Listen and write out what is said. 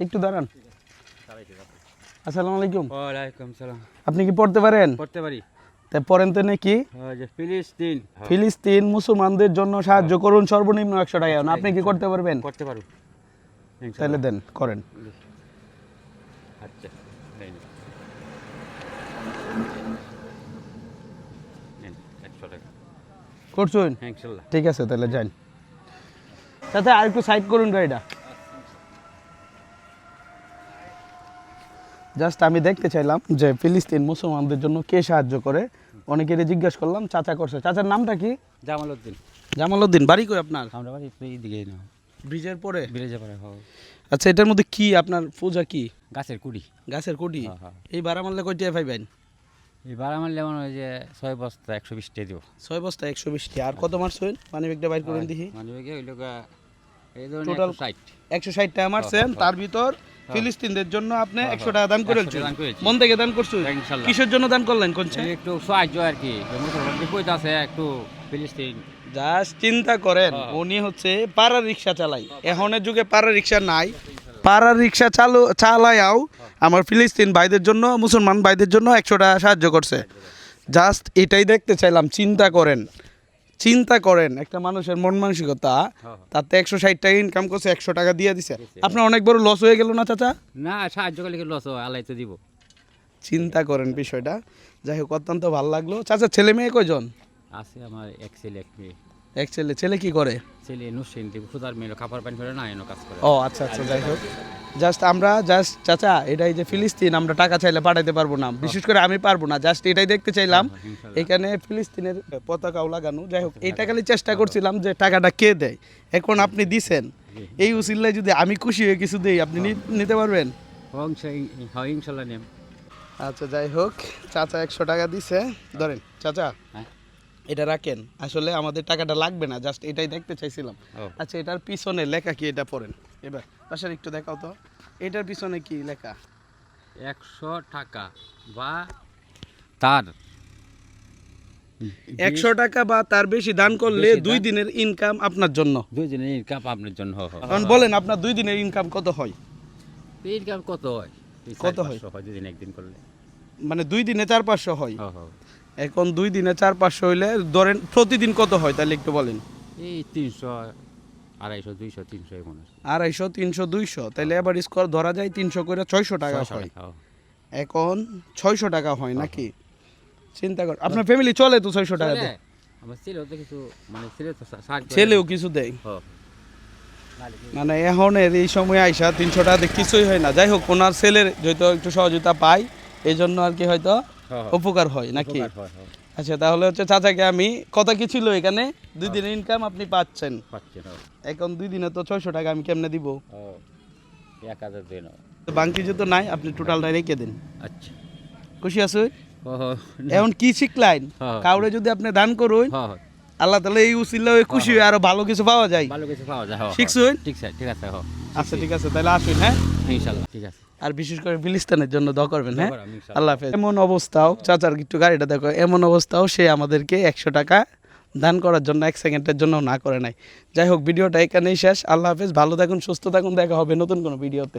একটু দাঁড়ান। আসসালামু আলাইকুম। ওয়ালাইকুম সালাম। আপনি কি পড়তে পারেন? পড়তে পারি। তাই পড়েন তো নাকি? যে ফিলিস্তিন ফিলিস্তিন মুসলমানদের জন্য সাহায্য করুন, সর্বনিম্ন 100 টাকা। আপনি কি করতে পারবেন? করতে পারো। তাহলে দেন, করেন। আচ্ছা, এই নিন। 100 টাকা করছুন? ইনশাআল্লাহ। ঠিক আছে, তাহলে যান। তাতে আর একটু সাইড করুন গাড়িটা। জাস্ট আমি দেখতে চাইলাম যে ফিলিস্তিন মুসলমানদের জন্য কে সাহায্য করে। অনেকের জিজ্ঞাসা করলাম, চাচা করছে। চাচার নামটা কি? জামাল উদ্দিন। জামাল উদ্দিন। বাড়ি কই আপনার? আমরা বাড়ি এই দিকে না, ব্রিজের পরে। ব্রিজে পড়ে। হ্যাঁ। আচ্ছা, এটার মধ্যে কি আপনার পূজা কি? গাছের কুড়ি। গাছের কুটি। হ্যাঁ, হ্যাঁ। এই ভাড়া মারলে কয়টা পাইবেন? এই ভাড়া মারলে মনে হয় যে 6 বস্তা 120 টাকা দিব। 6 বস্তা 120 টি। আর কত মারছেন? পানি ব্যাগটা বাইর করেন দেখি। মানে ওই লোকা এই ধরনের টোটাল 160। 160 টাকা মারছেন। তার ভিতর ফিলিস্তিনদের জন্য আপনি 100 টাকা দান করেছেন। 100 দান করেছি। মন থেকে দান করছেন? ইনশাআল্লাহ। কিসের জন্য দান করলেন কোনছে? এই একটু সাহায্য আর কি, যে মুসলমান কইতা আছে একটু ফিলিস্তিন। জাস্ট চিন্তা করেন, উনি হচ্ছে পাড়ার রিক্সা চালাই। এখনের যুগে পাড়ার রিক্সা নাই, পাড়ার রিক্সা চালায়াও আমার ফিলিস্তিন ভাইদের জন্য, মুসলমান ভাইদের জন্য 100 টাকা সাহায্য করছে। জাস্ট এটাই দেখতে চাইলাম। চিন্তা করেন একটা মানুষের মন মানসিকতা। তাতে 160 টাকা ইনকাম করছে, 100 টাকা দিয়ে দিছে। আপনার অনেক বড় লস হয়ে গেল না চাচা? না, সাহায্য করলে কি লস হয়? আল্লাহ তো দিব। চিন্তা করেন বিষয়টা। যাই হোক, অত্যন্ত ভালো লাগলো। চাচা ছেলে মেয়ে কয়জন? আছে আমার এক ছেলে এক মেয়ে। এক ছেলে। ছেলে কি করে? ছেলে নুসিন দিব, সুতার মেয়ে কাপড় পানি করে না, এনো কাজ করে। ও আচ্ছা আচ্ছা। যাই হোক, চাচা এটাই যে ফিলিস্তিন, আমরা টাকা চাইলে পাঠাইতে পারবো না, বিশেষ করে আমি পারবো না। জাস্ট এটাই দেখতে চাইলাম এখানে ফিলিস্তিনের পতাকাও লাগানো। যাই হোক, এইটা খালি চেষ্টা করছিলাম যে টাকাটা কে দেয়। এখন আপনি দিছেন, এই উসিল্লায় যদি আমি খুশি হয়ে কিছু দেই, আপনি নিতে পারবেন? হয় ইনশাল্লাহ নেম। আচ্ছা, যাই হোক, চাচা 100 টাকা দিছে। ধরেন চাচা, হ্যাঁ। এটা রাখেন। আসলে আমাদের টাকাটা লাগবে না, জাস্ট এটাই দেখতে চাইছিলাম। আচ্ছা, এটার পিছনে লেখা কি এটা পড়েন। এবার পাশের একটু দেখাও তো, এটার পিছনে কি লেখা? 100 টাকা বা তার 100 টাকা বা তার বেশি দান করলে 2 দিনের ইনকাম আপনার জন্য। 2 দিনের ইনকাম আপনার জন্য। কারণ বলেন আপনার 2 দিনের ইনকাম কত হয়? ইনকাম কত হয়? কত হয়? 2 দিন একদিন করলে মানে 2 দিনে 400-500 হয়। হ্যাঁ। এখন 2 দিনে 400-500 হইলে ধরেন প্রতিদিন কত হয় তাহলে একটু বলেন। এই 300 250 200 300 এমন আছে। 250 300 200, তাহলে এবার স্কোর ধরা যায় 300 করে 600 টাকা হয়। এখন 600 টাকা হয় নাকি? চিন্তা কর, আপনার ফ্যামিলি চলে তো 600 টাকাতে? আমার ছেলেও তো কিছু, মানে ছেলেও কিছু দেয়। মানে এখন এই সময় আইসা 300 টাকা কিছুই হয় না। যাই হোক, ওনার ছেলের হয়তো একটু সহযোগিতা পাই, এই জন্য আর কি হয়তো উপকার হয় নাকি? আচ্ছা, তাহলে হচ্ছে চাচাকে আমি কথা কি ছিল এখানে 2 দিনের ইনকাম আপনি পাচ্ছেন। এখন 2 দিনে তো 600 টাকা আমি কেমনে দিব? 1000 দেন। তো বাকি যেহেতু নাই, আপনি টোটালটা রেখে দেন। আচ্ছা, খুশি আছে? এখন কি শিখলেন? কাউরে যদি আপনি দান করুন, আল্লাহ তাআলা এই উসিলা হয়ে খুশি হয়ে আরো ভালো কিছু পাওয়া যায়। ভালো কিছু পাওয়া যায়। শিখছুন? ঠিক আছে। আচ্ছা, ঠিক আছে, তাহলে আসুন। হ্যাঁ, ইনশাআল্লাহ। ঠিক আছে। আর বিশেষ করে ফিলিস্তিনের জন্য দোয়া করবেন। হ্যাঁ, আল্লাহ হাফেজ। এমন অবস্থাও, চাচার একটু গাড়িটা দেখো, এমন অবস্থাও সে আমাদেরকে 100 টাকা দান করার জন্য 1 সেকেন্ডের জন্য না করে নাই। যাই হোক, ভিডিওটা এখানেই শেষ। আল্লাহ হাফেজ, ভালো থাকুন, সুস্থ থাকুন, দেখা হবে নতুন কোনো ভিডিওতে।